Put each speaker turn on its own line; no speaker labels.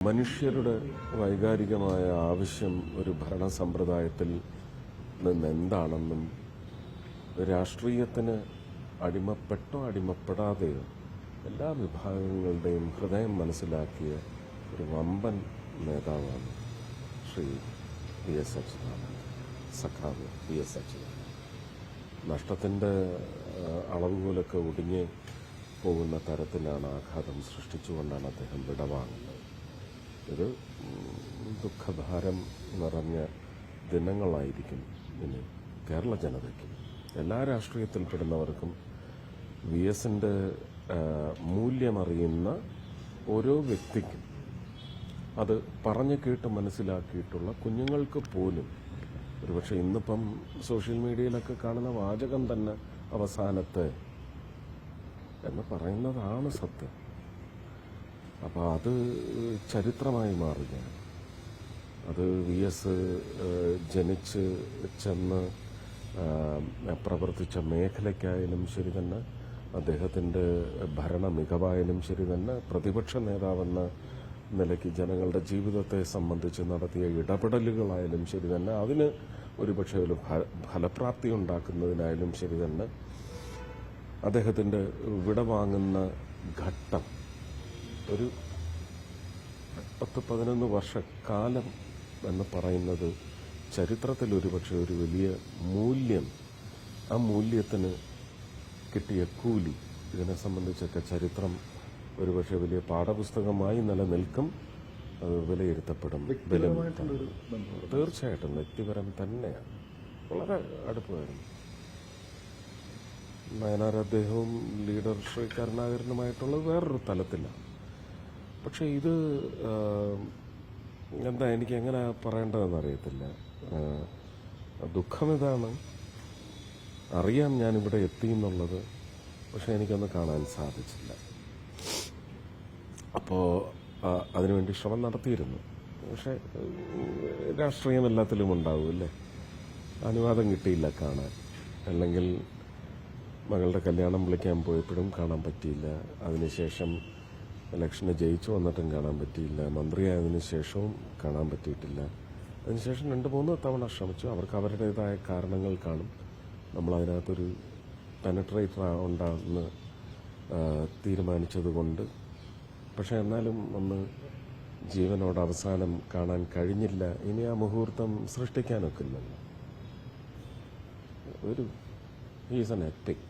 മനുഷ്യരുടെ വൈകാരികമായ ആവശ്യം ഒരു ഭരണസമ്പ്രദായത്തിൽ നിന്നെന്താണെന്നും രാഷ്ട്രീയത്തിന് അടിമപ്പെട്ടോ അടിമപ്പെടാതെയോ എല്ലാ വിഭാഗങ്ങളുടെയും ഹൃദയം മനസ്സിലാക്കിയ ഒരു വമ്പൻ നേതാവാണ് ശ്രീ വി എസ് അച്യുതാനന്ദൻ, സഖാവ് വി എസ് അച്യുതാനന്ദൻ. നഷ്ടത്തിൻ്റെ അളവുകളൊക്കെ ഒടുങ്ങി പോകുന്ന തരത്തിലാണ് ആഘാതം സൃഷ്ടിച്ചുകൊണ്ടാണ് അദ്ദേഹം വിടവാങ്ങുന്നത്. ഇത് ദുഃഖഭാരം നിറഞ്ഞ ദിനങ്ങളായിരിക്കും ഇനി കേരള ജനതയ്ക്ക്. എല്ലാ രാഷ്ട്രീയത്തിൽപ്പെടുന്നവർക്കും വി എസിൻ്റെ മൂല്യമറിയുന്ന ഓരോ വ്യക്തിക്കും, അത് പറഞ്ഞു കേട്ട് മനസ്സിലാക്കിയിട്ടുള്ള കുഞ്ഞുങ്ങൾക്ക് പോലും ഒരുപക്ഷെ ഇന്നിപ്പം സോഷ്യൽ മീഡിയയിലൊക്കെ കാണുന്ന വാചകം തന്നെ അവസാനത്തെ എന്ന് പറയുന്നതാണ് സത്യം. അപ്പോൾ അത് ചരിത്രമായി മാറുകയാണ്. അത് വി എസ് ജനിച്ച് ചെന്ന് പ്രവർത്തിച്ച മേഖലയ്ക്കായാലും ശരി തന്നെ, അദ്ദേഹത്തിൻ്റെ ഭരണ മികവായാലും ശരി തന്നെ, പ്രതിപക്ഷ നേതാവെന്ന നിലയ്ക്ക് ജനങ്ങളുടെ ജീവിതത്തെ സംബന്ധിച്ച് നടത്തിയ ഇടപെടലുകളായാലും ശരി തന്നെ, അതിന് ഒരുപക്ഷെ ഒരു ഫലപ്രാപ്തി ഉണ്ടാക്കുന്നതിനായാലും ശരി തന്നെ, അദ്ദേഹത്തിൻ്റെ വിടവാങ്ങുന്ന ഘട്ടം ഒരു 10-11 വർഷക്കാലം എന്ന് പറയുന്നത് ചരിത്രത്തിൽ ഒരുപക്ഷെ ഒരു വലിയ മൂല്യം, ആ മൂല്യത്തിന് കിട്ടിയ കൂലി, ഇതിനെ സംബന്ധിച്ചൊക്കെ ചരിത്രം ഒരുപക്ഷെ വലിയ പാഠപുസ്തകമായി നിലനിൽക്കും. അത് വിലയിരുത്തപ്പെടും. തീർച്ചയായിട്ടും വ്യക്തിപരം തന്നെയാണ്. വളരെ അടുപ്പമായിരുന്നു. വയനാട് അദ്ദേഹവും ലീഡർ ശ്രീ കരുണാകരനുമായിട്ടുള്ളത് വേറൊരു തലത്തിലാണ്. പക്ഷെ ഇത് എന്താ, എനിക്ക് എങ്ങനെ പറയേണ്ടതെന്ന് അറിയത്തില്ല. ദുഃഖമിതാണ്, അറിയാം ഞാനിവിടെ എത്തിയെന്നുള്ളത്, പക്ഷെ എനിക്കൊന്ന് കാണാൻ സാധിച്ചില്ല. അപ്പോൾ അതിനുവേണ്ടി ശ്രമം നടത്തിയിരുന്നു. പക്ഷെ രാഷ്ട്രീയം എല്ലാത്തിലും ഉണ്ടാവുമല്ലേ. അനുവാദം കിട്ടിയില്ല കാണാൻ. അല്ലെങ്കിൽ മകളുടെ കല്യാണം വിളിക്കാൻ പോയപ്പോഴും കാണാൻ പറ്റിയില്ല. അതിനുശേഷം ഇലക്ഷന് ജയിച്ചു വന്നിട്ടും കാണാൻ പറ്റിയില്ല. മന്ത്രിയായതിനു ശേഷവും കാണാൻ പറ്റിയിട്ടില്ല. അതിനുശേഷം 2-3 തവണ ശ്രമിച്ചു. അവർക്ക് അവരുടേതായ കാരണങ്ങൾ കാണും. നമ്മളതിനകത്തൊരു പെനട്രേറ്റർ ഉണ്ടാകുന്ന തീരുമാനിച്ചതുകൊണ്ട്. പക്ഷെ എന്നാലും ഒന്ന് ജീവനോട് അവസാനം കാണാൻ കഴിഞ്ഞില്ല. ഇനി ആ മുഹൂർത്തം സൃഷ്ടിക്കാനൊക്കില്ലല്ലോ. ഒരു ഈസ് എൻ എപ്പിക്.